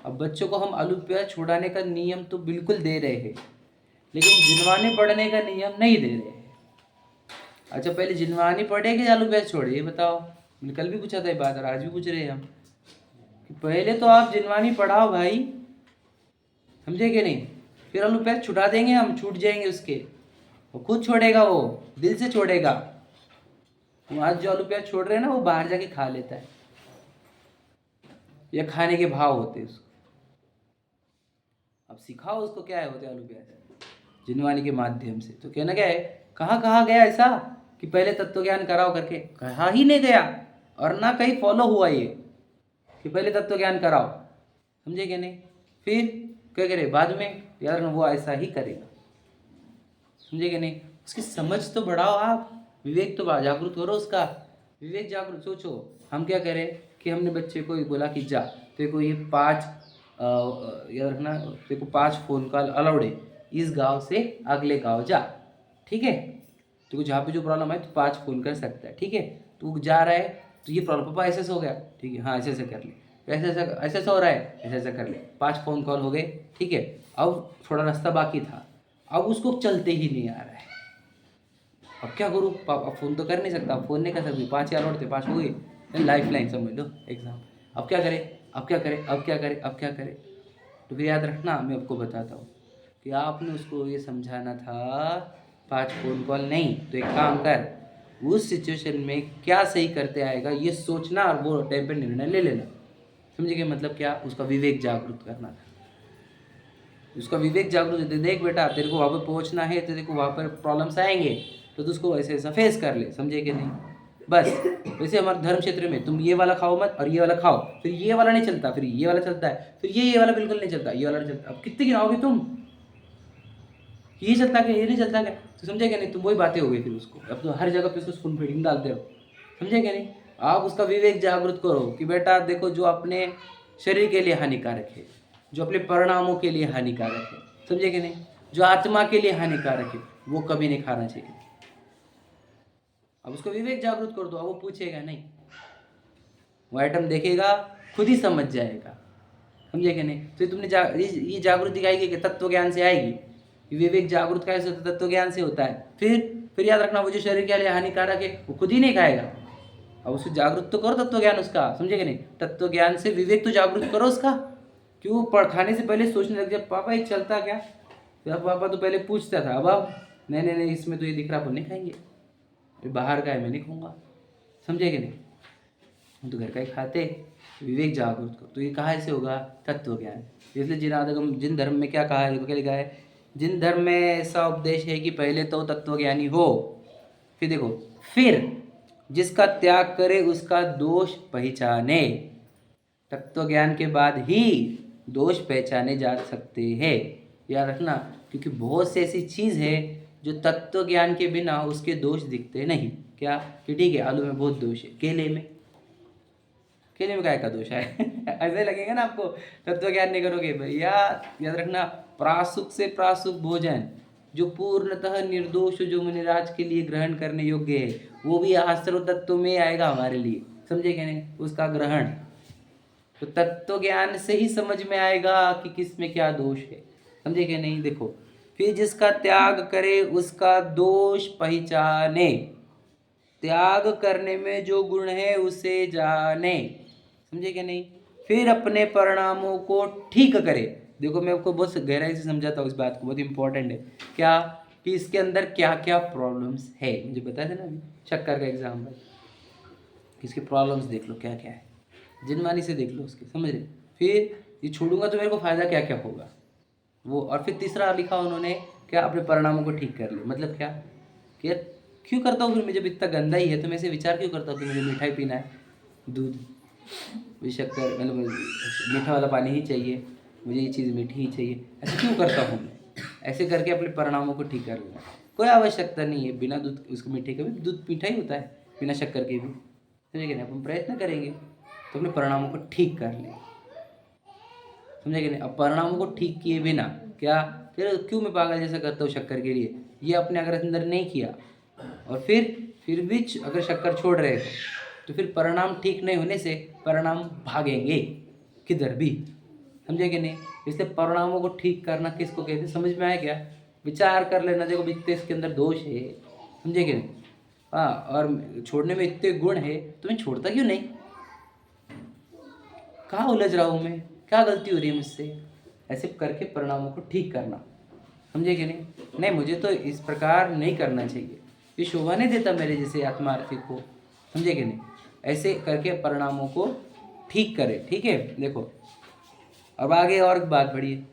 Speaker 1: अब बच्चों को हम आलू प्याज छुड़ाने का नियम तो बिल्कुल दे रहे हैं, लेकिन जिनवानी पढ़ने का नियम नहीं दे रहे हैं। अच्छा पहले जिनवानी पढ़े कि आलू प्याज छोड़े, ये बताओ। मैंने कल भी पूछा था ये बात और आज भी पूछ रहे हैं हम कि पहले तो आप जिनवानी पढ़ाओ भाई, समझे कि नहीं, फिर आलू प्याज छुड़ा देंगे हम, छूट जाएंगे उसके, वो खुद छोड़ेगा, वो दिल से छोड़ेगा। हम आज जो आलू प्याज छोड़ रहे हैं ना, वो बाहर जाके खा लेता है, या खाने के भाव होते हैं उसको। अब सिखाओ उसको क्या है होते आलू प्याज जिनवानी के माध्यम से। तो कहना क्या है, कहाँ कहाँ गया ऐसा कि पहले तत्वज्ञान कराओ करके, कहा ही नहीं गया, और ना कहीं फॉलो हुआ ये कि पहले तत्वज्ञान कराओ, समझे क्या नहीं। फिर क्या करे बाद में, यार वो ऐसा ही करेगा, समझे कि नहीं। उसकी समझ तो बढ़ाओ आप, विवेक तो जागरूक करो उसका, विवेक जागरूक। सोचो हम क्या करें कि हमने बच्चे को बोला कि जा तेरे को ये 5 याद रखना, तेरे को 5 फ़ोन कॉल अलाउड है, इस गांव से अगले गांव जा, ठीक है। तेरे को जहाँ पे जो प्रॉब्लम है तो 5 फ़ोन कर सकता है, ठीक है। तू जा रहा है तो ये प्रॉब्लम, पापा ऐसे हो गया, ठीक है, हाँ ऐसे ऐसे कर ले, ऐसे हो रहा है, ऐसे ऐसे कर ले, 5 फ़ोन कॉल हो गए, ठीक है। अब थोड़ा रास्ता बाकी था, अब उसको चलते ही नहीं आ रहा है, अब क्या करूँ, पापा फ़ोन तो कर नहीं सकता, फ़ोन नहीं कर सकती, 5 यार और थे, 5 हो गए, लाइफ लाइन समझ लो एग्ज़ाम। अब क्या करें, अब क्या करें, अब क्या करें, अब क्या करें। तो फिर याद रखना, मैं आपको बताता हूँ कि आपने उसको ये समझाना था 5 फ़ोन कॉल नहीं, तो एक काम कर, उस सिचुएशन में क्या सही करते आएगा ये सोचना, और वो टाइम पर निर्णय ले लेना, समझे कि मतलब क्या, उसका विवेक जागरूक करना था। उसका विवेक जागरूक, देख बेटा तेरे को वहाँ पर पहुँचना है तो तेरे को वहाँ पर प्रॉब्लम्स आएंगे, तो तू उसको ऐसे ऐसा फेस कर ले, समझे कि नहीं। बस वैसे हमारे धर्म क्षेत्र में तुम ये वाला खाओ मत और ये वाला खाओ, फिर ये वाला नहीं चलता, फिर ये वाला चलता है, फिर ये वाला बिल्कुल नहीं चलता, ये वाला नहीं चलता। अब कितने गिनाओगे तुम, ये चलता क्या, ये नहीं चलता क्या, तो समझे क्या नहीं। तुम वही बातें हो गई फिर उसको, अब तो हर जगह पे उसको स्पून फीडिंग डालते रहो, समझे क्या नहीं। आप उसका विवेक जागृत करो कि बेटा देखो, जो अपने शरीर के लिए हानिकारक है, जो अपने परिणामों के लिए हानिकारक है, समझे कि नहीं, जो आत्मा के लिए हानिकारक है, वो कभी नहीं खाना चाहिए। अब उसको विवेक जागृत कर दो, अब वो पूछेगा नहीं, वो आइटम देखेगा खुद ही समझ जाएगा, समझे कि नहीं। तो तुमने ये जागृत दिखाएगी कि तत्व ज्ञान से आएगी। विवेक जागृत कैसे होता है, तत्व ज्ञान से होता है। फिर याद रखना, वो जो शरीर के लिए हानिकारक है वो खुद ही नहीं खाएगा। अब उसको जागृत तो करो तत्व ज्ञान उसका, समझे कि नहीं। तत्व ज्ञान से विवेक तो जागृत करो उसका। क्यों खाने से पहले सोचने लग जाए पापा ये चलता क्या, तो पापा तो पहले पूछता था, अब नहीं इसमें तो ये दिख रहा, अपन नहीं खाएंगे, ये बाहर का है मैं नहीं खाऊंगा, समझे कि नहीं। हम तो घर का ही खाते। विवेक जागृत करो, तो ये कहाँ से होगा, तत्व ज्ञान। इसलिए जिन धर्म में क्या कहा है, देखो क्या लिखा है, जिन धर्म में ऐसा उपदेश है कि पहले तो तत्वज्ञानी हो, फिर देखो, फिर जिसका त्याग करे उसका दोष पहचाने। तत्व ज्ञान के बाद ही दोष पहचाने जा सकते हैं, याद रखना। क्योंकि बहुत सी ऐसी चीज़ है जो तत्व ज्ञान के बिना उसके दोष दिखते नहीं। क्या कि ठीक है, आलू में बहुत दोष है, केले में काय का दोष है ऐसे लगेगा ना आपको, तत्व ज्ञान नहीं करोगे भैया। याद रखना, प्रासुक से प्रासुक भोजन जो पूर्णतः निर्दोष, जो मुनिराज के लिए ग्रहण करने योग्य है, वो भी आश्रव तत्व में आएगा हमारे लिए, समझे क्या नहीं, उसका ग्रहण। तो तत्व ज्ञान से ही समझ में आएगा कि किस में क्या दोष है, समझे क्या नहीं। देखो, फिर जिसका त्याग करे उसका दोष पहचाने। त्याग करने में जो गुण है उसे जाने, समझे क्या नहीं। फिर अपने परिणामों को ठीक करे। देखो मैं आपको बहुत गहराई से समझाता हूँ इस बात को, बहुत इंपॉर्टेंट है। क्या कि इसके अंदर क्या क्या प्रॉब्लम्स है, मुझे बताया था ना अभी शक्कर का एग्जाम्पल, इसके प्रॉब्लम्स देख लो क्या क्या है, जिनमानी से देख लो उसके, समझ रहे। फिर ये छोड़ूंगा तो मेरे को फ़ायदा क्या क्या होगा वो। और फिर तीसरा लिखा उन्होंने क्या, अपने परिणामों को ठीक कर ले। मतलब क्या कि क्यों करता हूँ फिर मैं, जब इतना गंदा ही है तो मैं ऐसे विचार क्यों करता हूँ कि मुझे मिठाई पीना है, दूध भी शक्कर मतलब मीठा वाला पानी ही चाहिए, मुझे ये चीज़ मीठी ही चाहिए, ऐसे क्यों करता हूँ मैं। ऐसे करके अपने परिणामों को ठीक कर लेना। कोई आवश्यकता नहीं है बिना दूध उसको मीठे का भी, दूध मीठा ही होता है बिना शक्कर के भी, समझे कि नहीं। अपन प्रयत्न करेंगे तो अपने परिणामों को ठीक कर लें, समझे कि नहीं। अब परिणामों को ठीक किए बिना क्या, फिर क्यों मैं पागल जैसा करता हूँ शक्कर के लिए, ये अपने अगर अंदर नहीं किया और फिर भी अगर शक्कर छोड़ रहे हो तो फिर परिणाम ठीक नहीं होने से परिणाम भागेंगे किधर भी, समझे कि नहीं। इसलिए परिणामों को ठीक करना किसको कहते हैं, समझ में आया क्या। विचार कर लेना, देखो इतने इसके अंदर दोष है, समझे कि नहीं। हाँ, और छोड़ने में इतने गुण है तो मैं छोड़ता क्यों नहीं, कहाँ उलझ रहा हूँ मैं, क्या गलती हो रही है मुझसे। ऐसे करके परिणामों को ठीक करना, समझे कि नहीं मुझे तो इस प्रकार नहीं करना चाहिए, ये शोभा नहीं देता मेरे जैसे आत्मार्थी को, समझे कि नहीं। ऐसे करके परिणामों को ठीक करें, ठीक है। देखो अब आगे और बात बढ़िए,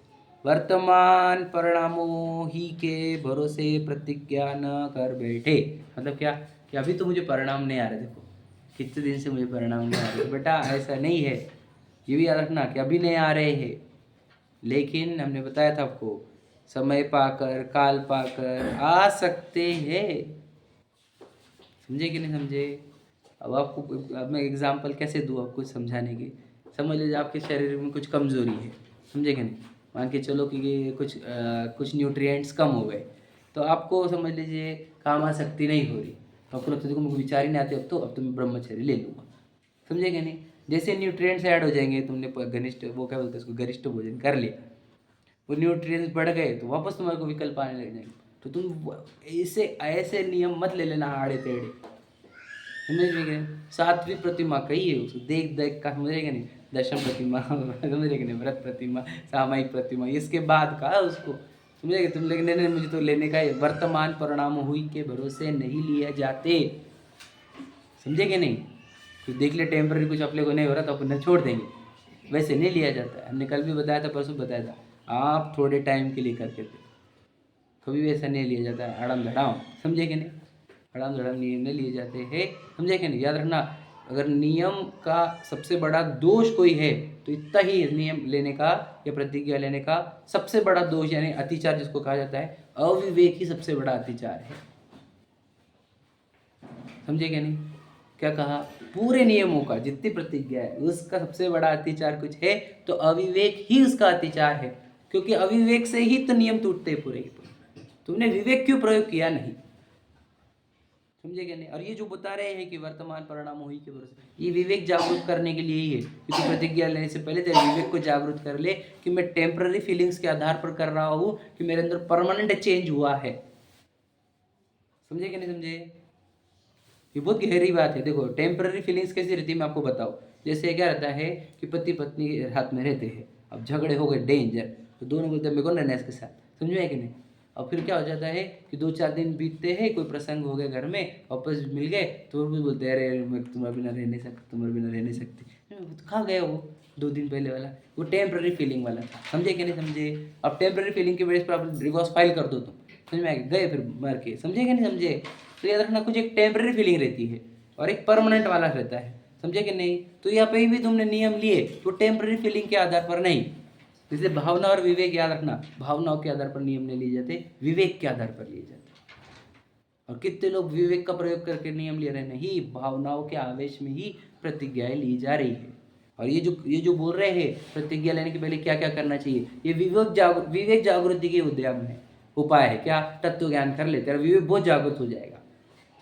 Speaker 1: वर्तमान परिणामों ही के भरोसे प्रतिज्ञा न कर बैठे। मतलब क्या कि अभी तो मुझे परिणाम नहीं आ रहे, देखो कितने दिन से मुझे परिणाम नहीं आ रहे, तो बेटा ऐसा नहीं है, ये भी याद रखना कि अभी नहीं आ रहे हैं, लेकिन हमने बताया था आपको समय पाकर काल पाकर आ सकते हैं, समझे कि नहीं समझे। अब आपको अब मैं एग्जांपल कैसे दूँ आपको समझाने की। समझ लीजिए आपके शरीर में कुछ कमज़ोरी है, समझे कि नहीं। मान के चलो कि ये कुछ न्यूट्रिएंट्स कम हो गए, तो आपको समझ लीजिए काम शक्ति नहीं हो रही, तो आपको लगता है देखो मुझे विचार ही नहीं आते, अब तो मैं ब्रह्मचर्य ले लूँगा, समझे कि नहीं। जैसे न्यूट्रिएंट्स ऐड हो जाएंगे, तुमने घनिष्ठ वो क्या बोलते हैं उसको, गरिष्ठ भोजन कर लिया, वो न्यूट्रिएंट्स बढ़ गए तो वापस तुम्हारे को विकल्प आने लग जाएंगे। तो तुम ऐसे नियम मत ले लेना आड़े टेढ़े, समझ में। सात्विक प्रतिमा कही है उसको, देख देख का, समझेगा नहीं। दशम प्रतिमा समझेगा नहीं, व्रत प्रतिमा, सामायिक प्रतिमा, इसके बाद का उसको समझेगा तुम। लेकिन नहीं मुझे तो लेने का है। वर्तमान परिणाम हुई के भरोसे नहीं लिए जाते, समझे कि नहीं। तो देख ले टेम्पररी कुछ अपने को नहीं हो रहा तो अपन छोड़ देंगे, वैसे नहीं लिया जाता है। हमने कल भी बताया था, परसों बताया था, आप थोड़े टाइम के लिए करके थे, कभी भी ऐसा नहीं लिया जाता है आड़म धड़ाम, समझे कि नहीं। हड़ाम धड़ाम नियम नहीं लिए जाते हैं, समझे कि नहीं। याद रखना, अगर नियम का सबसे बड़ा दोष कोई है तो इतना ही नियम लेने का या प्रतिज्ञा लेने का सबसे बड़ा दोष यानी अतिचार जिसको कहा जाता है, अविवेक ही सबसे बड़ा अतिचार है, समझे कि नहीं। क्या कहा, पूरे नियमों का जितनी प्रतिज्ञा है उसका सबसे बड़ा अतिचार कुछ है तो अविवेक ही उसका अतिचार है, क्योंकि अविवेक से ही तो नियम टूटते हैं पूरे के पूरे। तुमने विवेक क्यों प्रयोग किया नहीं, समझे क्या नहीं। और ये जो बता रहे हैं कि वर्तमान परिणाम ही के भरोसे, ये विवेक जागरूक करने के लिए ही है, क्योंकि प्रतिज्ञा लेने से पहले तेरे विवेक को जागरूक कर ले कि मैं टेम्पररी फीलिंग्स के आधार पर कर रहा हूँ कि मेरे अंदर परमानेंट चेंज हुआ है, समझे कि नहीं समझे। ये बहुत गहरी बात है। देखो टेम्पररी फीलिंग्स कैसी रहती है मैं आपको बताऊं। जैसे क्या रहता है कि पति पत्नी हाथ में रहते हैं, अब झगड़े हो गए डेंजर, तो दोनों बोलते हैं मेरे को रहना है इसके साथ, समझ में कि नहीं। और फिर क्या हो जाता है कि 2-4 दिन बीतते हैं, कोई प्रसंग हो गया घर में, वापस मिल गए तो वो भी बोलते हैं अरे मैं तुम्हारे बिना रह नहीं सकती, तुम्हारे बिना रह नहीं सकती। कहाँ गया वो 2 दिन पहले वाला, वो टेम्पररी फीलिंग वाला था, समझे कि नहीं समझे। अब टेम्पररी फीलिंग की वजह पर आप डिवोर्स फाइल कर दो तुम, समझ में आ गए फिर मर के, समझे कि नहीं समझे। तो याद रखना, कुछ एक टेम्पररी फीलिंग रहती है और एक परमानेंट वाला रहता है, समझे कि नहीं। तो यहाँ पे भी तुमने नियम लिए तो टेम्पररी फीलिंग के आधार पर नहीं। जैसे भावना और विवेक, याद रखना, भावनाओं के आधार पर नियम नहीं लिए जाते, विवेक के आधार पर लिए जाते। और कितने लोग विवेक का प्रयोग करके नियम ले रहे हैं, नहीं, भावनाओं के आवेश में ही प्रतिज्ञाएं ली जा रही है। और ये जो बोल रहे हैं प्रतिज्ञा लेने के पहले क्या क्या करना चाहिए, ये विवेक जागृति के उद्यम है, उपाय है। क्या, तत्व ज्ञान कर ले, तेरा विवेक बहुत जागृत हो जाएगा,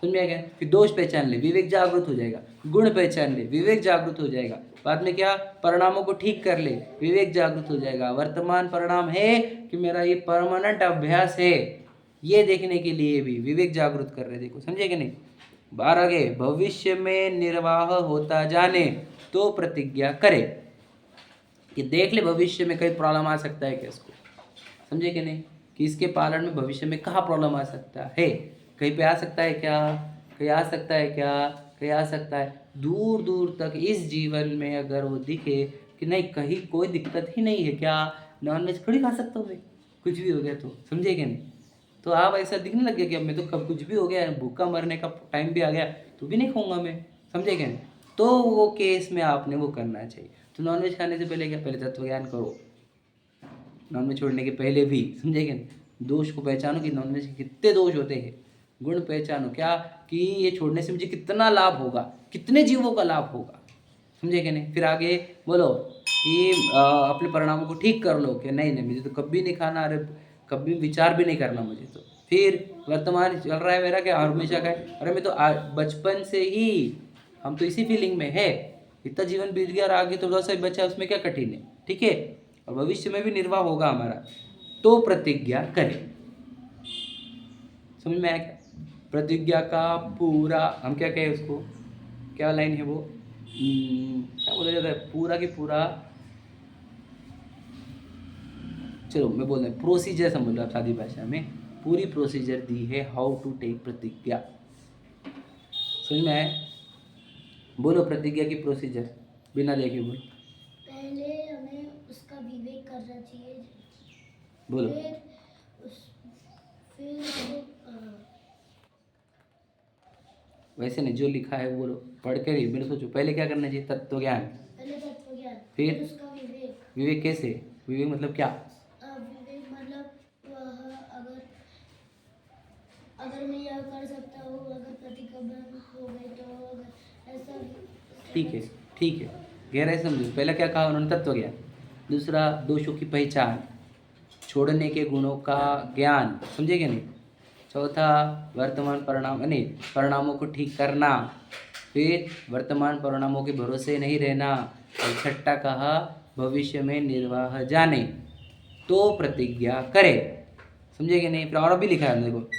Speaker 1: समझ में आ गया। फिर दोष पहचान ले, विवेक जागृत हो जाएगा। गुण पहचान ले, विवेक जागृत हो जाएगा। बाद में क्या, परिणामों को ठीक कर ले, विवेक जागृत हो जाएगा। वर्तमान परिणाम है कि मेरा ये परमानेंट अभ्यास है, ये देखने के लिए भी विवेक जागृत कर रहे, देखो, समझे कि नहीं। बार आगे, भविष्य में निर्वाह होता जाने तो प्रतिज्ञा करे, कि देख ले भविष्य में कहीं प्रॉब्लम आ सकता है क्या इसको, समझे कि नहीं, कि इसके पालन में भविष्य में कहाँ प्रॉब्लम आ सकता है, कहीं पे आ सकता है क्या, कहीं आ सकता है क्या, कहीं आ सकता है। दूर दूर तक इस जीवन में अगर वो दिखे कि नहीं कहीं कोई दिक्कत ही नहीं है, क्या नॉनवेज थोड़ी खा सकता हूँ मैं, कुछ भी हो गया तो, समझे कि नहीं। तो आप ऐसा दिखने लग गया कि अब मैं तो कब कुछ भी हो गया, भूखा मरने का टाइम भी आ गया तो भी नहीं खाऊंगा मैं, समझे कि नहीं। तो वो केस में आपने वो करना चाहिए। तो नॉनवेज खाने से पहले क्या, पहले तत्व ज्ञान करो, नॉनवेज छोड़ने के पहले भी, समझे कि नहीं। दोष को पहचानो कि नॉनवेज के कितने दोष होते हैं, गुण पहचानो क्या कि ये छोड़ने से मुझे कितना लाभ होगा, कितने जीवों का लाभ होगा, समझे कि नहीं। फिर आगे बोलो कि अपने परिणामों को ठीक कर लो कि नहीं नहीं मुझे तो कभी नहीं खाना, अरे कभी विचार भी नहीं करना मुझे तो। फिर वर्तमान चल रहा है मेरा क्या, हमेशा का है, अरे मैं तो बचपन से ही हम तो इसी फीलिंग में है, इतना जीवन बीत गया और आगे थोड़ा सा बचा, उसमें क्या कठिन है, ठीक है। और भविष्य में भी निर्वाह होगा हमारा, तो प्रतिज्ञा करें, समझ में आया क्या। प्रतिज्ञा का पूरा हम क्या कहें उसको, क्या लाइन है वो, क्या बोला जाता है, पूरा की पूरा, चलो मैं बोल रहा हूँ प्रोसीजर समझ लो आप, सादी भाषा में पूरी प्रोसीजर दी है, हाउ टू टेक प्रतिज्ञा, समझ में आया। बोलो प्रतिज्ञा की प्रोसीजर बिना देखे बोलो।
Speaker 4: पहले हमें उसका विवेक करना चाहिए,
Speaker 1: बोलो
Speaker 4: फिर
Speaker 1: वैसे नहीं, जो लिखा है वो बोलो, पढ़ के भी मेरे सोचो। पहले क्या करना चाहिए, तत्व ज्ञान,
Speaker 4: पहले तत्व ज्ञान,
Speaker 1: फिर
Speaker 4: उसका विवेक।
Speaker 1: विवेक कैसे, विवेक मतलब क्या,
Speaker 4: विवेक मतलब अगर अगर मैं यह कर सकता हूँ, अगर प्रतिक्रिया हो गई तो अगर ऐसा,
Speaker 1: ठीक है ठीक है, गहराई समझो। पहला क्या कहा उन्होंने, तत्व ज्ञान। दूसरा दोषों की पहचान, छोड़ने के गुणों का ज्ञान, समझे कि नहीं। चौथा वर्तमान परिणाम नहीं, परिणामों को ठीक करना, फिर वर्तमान परिणामों के भरोसे नहीं रहना, और छठा कहा भविष्य में निर्वाह जाने तो प्रतिज्ञा करे, समझे कि नहीं। फिर और भी लिखा है देखो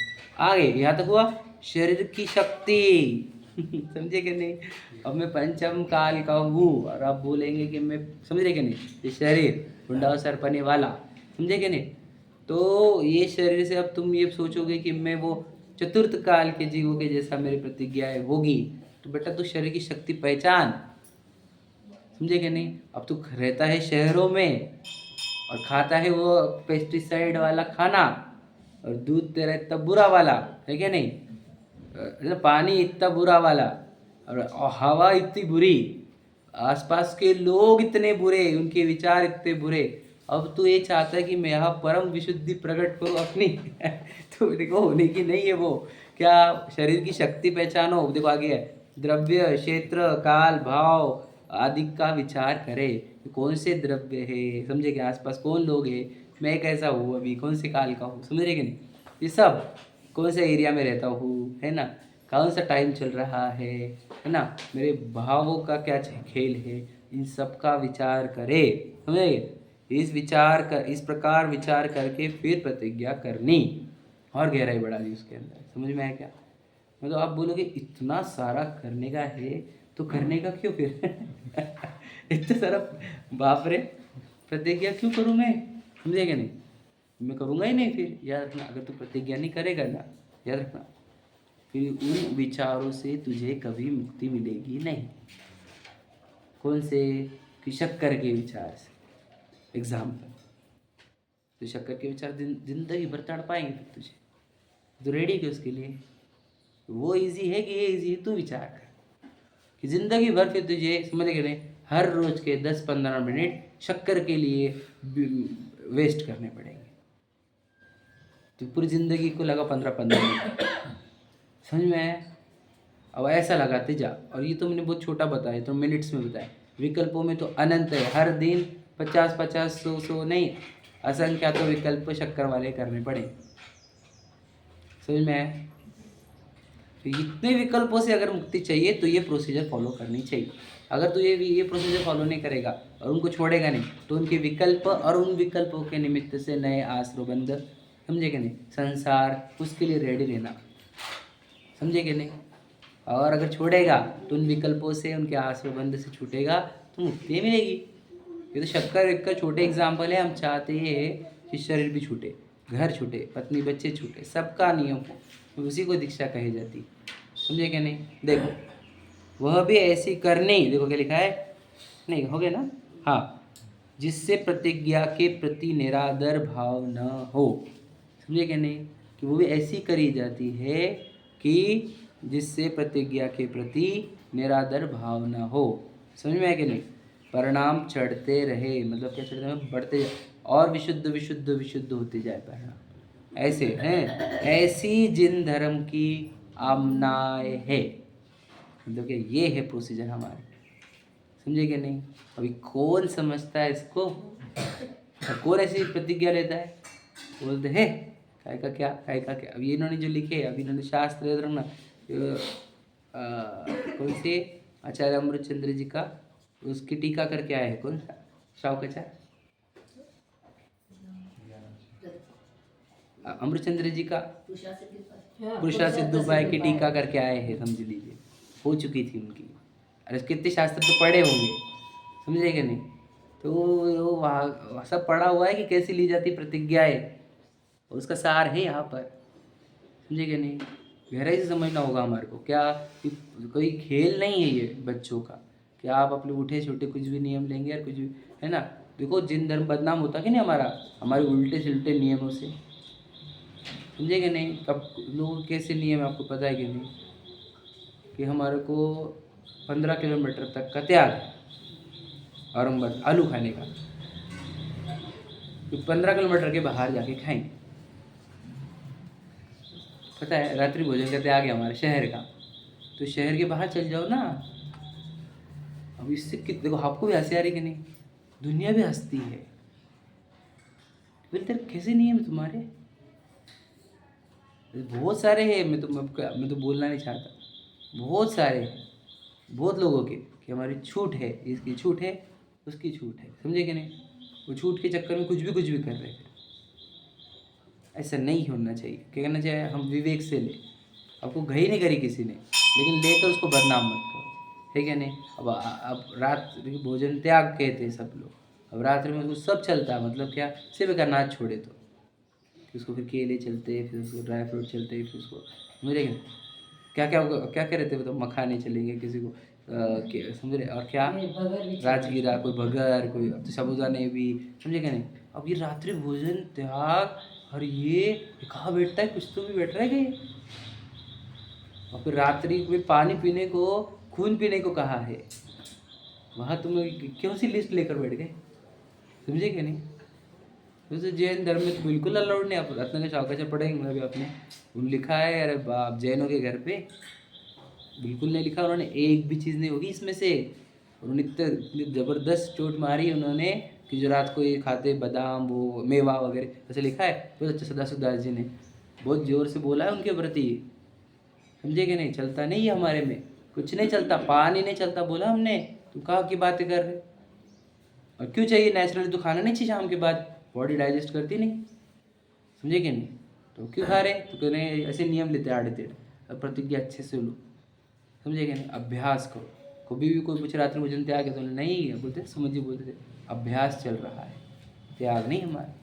Speaker 1: आगे, यहाँ तक हुआ शरीर की शक्ति समझे कि नहीं। अब मैं पंचम काल का हूँ और आप बोलेंगे कि मैं, समझे कि नहीं, ये शरीर बुढ़ा सरपने वाला, समझे कि नहीं। तो ये शरीर से अब तुम ये सोचोगे कि मैं वो चतुर्थ काल के जीवों के जैसा मेरी प्रतिज्ञाएं होगी, तो बेटा तू शरीर की शक्ति पहचान, समझे कि नहीं। अब तू रहता है शहरों में और खाता है वो पेस्टिसाइड वाला खाना, और दूध तेरा इतना बुरा वाला है क्या नहीं, पानी इतना बुरा वाला और हवा इतनी बुरी, आसपास के लोग इतने बुरे, उनके विचार इतने बुरे। अब तू ये चाहता है कि मैं यहाँ परम विशुद्धि प्रकट करूँ अपनी तो देखो होने की नहीं है वो। क्या शरीर की शक्ति पहचानो, देखो आगे है, द्रव्य क्षेत्र काल भाव आदि का विचार करे, कौन से द्रव्य है, समझे कि आसपास कौन लोग है, मैं कैसा हूँ अभी, कौन से काल का हूँ, समझे कि नहीं, ये सब कौन से एरिया में रहता हूँ, है ना, कौन सा टाइम चल रहा है ना, मेरे भावों का क्या खेल है, इन सब का विचार करे, समझे। इस प्रकार विचार करके फिर प्रतिज्ञा करनी और गहराई बढ़ा दी उसके अंदर, समझ में आया क्या। मतलब आप बोलोगे इतना सारा करने का है तो करने का क्यों फिर इतना सारा, बाप रे, प्रतिज्ञा क्यों करूँ मैं, समझे क्या नहीं, मैं करूँगा ही नहीं फिर। याद रखना, अगर तू प्रतिज्ञा नहीं करेगा ना, याद रखना, फिर उन विचारों से तुझे कभी मुक्ति मिलेगी नहीं। कौन से, कि शक्कर के विचार से, एग्जाम्पल, तो शक्कर के विचार जिंदगी भर तड़ पाएंगे फिर तुझे, तो रेडी के उसके लिए, वो इजी है कि ये इजी है, तू विचार कर कि जिंदगी भर फिर तुझे, समझ गए नहीं, हर रोज के 10-15 मिनट शक्कर के लिए वेस्ट करने पड़ेंगे, तो पूरी जिंदगी को लगा 15-15 मिनट, समझ में आया। अब ऐसा लगाते जा, और ये तो मैंने बहुत छोटा बताया, तो मिनट्स में बताया, विकल्पों में तो अनंत है, हर दिन 50-50 100 नहीं, असंख्या तो विकल्प शक्कर वाले करने पड़े, समझ में आया। तो इतने विकल्पों से अगर मुक्ति चाहिए तो ये प्रोसीजर फॉलो करनी चाहिए। अगर तू ये प्रोसीजर फॉलो नहीं करेगा और उनको छोड़ेगा नहीं, तो उनके विकल्प और उन विकल्पों के निमित्त से नए आश्रबंध, समझे कि नहीं, संसार, उसके लिए रेडी रहना, समझे कि नहीं। और अगर छोड़ेगा तो उन विकल्पों से, उनके आश्रबंध से छूटेगा तो मुक्ति मिलेगी। ये तो शक्कर एक का छोटे एग्जाम्पल है। हम चाहते हैं कि शरीर भी छूटे, घर छूटे, पत्नी बच्चे छूटे, सबका नियम हो, तो उसी को दीक्षा कही जाती, समझे क्या नहीं। देखो वह भी ऐसी करनी, देखो क्या लिखा है, नहीं हो गया ना, हाँ, जिससे प्रतिज्ञा के प्रति निरादर भाव न हो, समझे क्या नहीं, कि वो भी ऐसी करी जाती है कि जिससे प्रतिज्ञा के प्रति निरादर भाव न हो, समझ में आया कि नहीं। परिणाम चढ़ते रहे, मतलब क्या चढ़ते रहे, बढ़ते जाए और विशुद्ध विशुद्ध विशुद्ध होते जाए परिणाम, ऐसे हैं, ऐसी जिन धर्म की आमनाय है, मतलब कि ये है प्रोसीजर हमारे, समझे कि नहीं। अभी कौन समझता है इसको, और कौन ऐसी प्रतिज्ञा लेता है, बोलते हैं काय का क्या, काय का क्या। अभी इन्होंने जो लिखे, अभी इन्होंने शास्त्र याद रखना, कौन से आचार्य अमृतचंद्र जी का, उसकी टीका करके आए हैं, कौन सा, शावकाचार्य अमृतचंद्र जी का पुरुषा सिद्धोपाय की टीका करके आए हैं, समझ लीजिए, हो चुकी थी उनकी। अरे कितने शास्त्र तो पढ़े होंगे, समझे कि नहीं। तो वो वहाँ सब पढ़ा हुआ है कि कैसे ली जाती प्रतिज्ञाएं, उसका सार है यहाँ पर, समझे कि नहीं। गहराई से समझना होगा हमारे को, क्या कोई खेल नहीं है ये बच्चों का, क्या आप अपने उठे छोटे कुछ भी नियम लेंगे और कुछ भी, है ना। देखो जिन धर्म बदनाम होता कि नहीं हमारा, हमारे उल्टे सिल्टे नियमों से, समझे कि नहीं। कब लोग कैसे नियम है आपको पता है कि नहीं, कि हमारे को 15 किलोमीटर तक का त्याग है औरंगाबाद आलू खाने का, तो 15 किलोमीटर के बाहर जाके खाएंगे, पता है, रात्रि भोजन का त्याग है हमारे शहर का, तो शहर के बाहर चल जाओ ना। अब इससे देखो आपको भी हंसी आ रही कि नहीं, दुनिया भी हंसती है, फिर कैसे नियम तुम्हारे, बहुत सारे हैं, मैं तो बोलना नहीं चाहता, बहुत सारे हैं, बहुत लोगों के, कि हमारी छूट है, इसकी छूट है, उसकी छूट है, समझे कि नहीं। वो छूट के चक्कर में कुछ भी कर रहे हैं, ऐसा नहीं होना चाहिए। क्या करना चाहिए, हम विवेक से ले, आपको घई नहीं करी किसी ने, लेकिन लेकर उसको बदनाम मत करो, है क्या नहीं। अब रात भोजन त्याग कहते हैं सब लोग, अब रात्रि में उसको सब चलता है, मतलब क्या, सिर्फ का अनाज छोड़े तो उसको फिर केले चलते, फिर उसको ड्राई फ्रूट चलते, फिर उसको समझे क्या क्या क्या क्या रहते हैं, मतलब मखाने चलेंगे किसी को, समझ रहे, और क्या राजगीरा, कोई बगर, कोई अब तो साबूदाने भी, समझे क्या नहीं। अब ये रात्रि भोजन त्याग, और ये कहाँ बैठता है, कुछ तो भी बैठ रहा है क्या, और फिर रात्रि में पानी पीने को खून पीने को कहा है। वहाँ तुम क्यों सी लिस्ट लेकर बैठ गए? समझे क्या नहीं? वैसे जैन धर्म में तो बिल्कुल अलाउड नहीं। आप रत्न के चौका पढ़ेंगे मतलब आपने उन लिखा है, अरे बाप जैनों के घर पे बिल्कुल नहीं लिखा उन्होंने, एक भी चीज़ नहीं होगी इसमें से। उन्होंने इतने ज़बरदस्त चोट मारी उन्होंने कि जो रात को ये खाते बादाम वो मेवा वगैरह ऐसे लिखा है। बहुत अच्छा सदाशिवदास जी ने बहुत जोर से बोला है उनके प्रति। समझे कि नहीं? चलता नहीं है हमारे में, कुछ नहीं चलता, पानी नहीं चलता बोला हमने। तुम कहाँ की बातें कर रहे? और क्यों चाहिए? नेचुरली तो खाना नहीं चाहिए शाम के बाद, बॉडी डाइजेस्ट करती नहीं। समझे कि नहीं? तो क्यों खा रहे? तो कह रहे हैं ऐसे नियम लेते आड़े टेढ़े। अब प्रतिज्ञा अच्छे से लो। समझे कि नहीं? अभ्यास करो। कभी भी कोई पूछे रात्रि भोजन त्याग है तो नहीं है बोलते, समझिए बोलते थे अभ्यास चल रहा है, त्याग नहीं हमारा।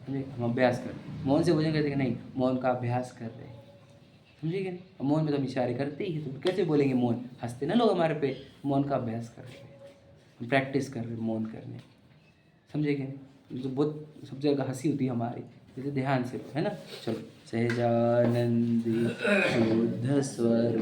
Speaker 1: समझे? हम अभ्यास करते, मौन से भोजन करते कि नहीं, मौन का अभ्यास कर रहे हैं। समझे कि नहीं? मौन में तो हम इशारे करते ही है, तो कैसे बोलेंगे मौन? हंसते ना लोग हमारे पे। मौन का अभ्यास कर रहे हैं, हम प्रैक्टिस कर रहे हैं मौन करने। समझे कि नहीं? तो बहुत सब जगह हंसी होती है हमारी, जैसे ध्यान से लो, है ना? चलो। सहजानंद शुद्ध स्वरूप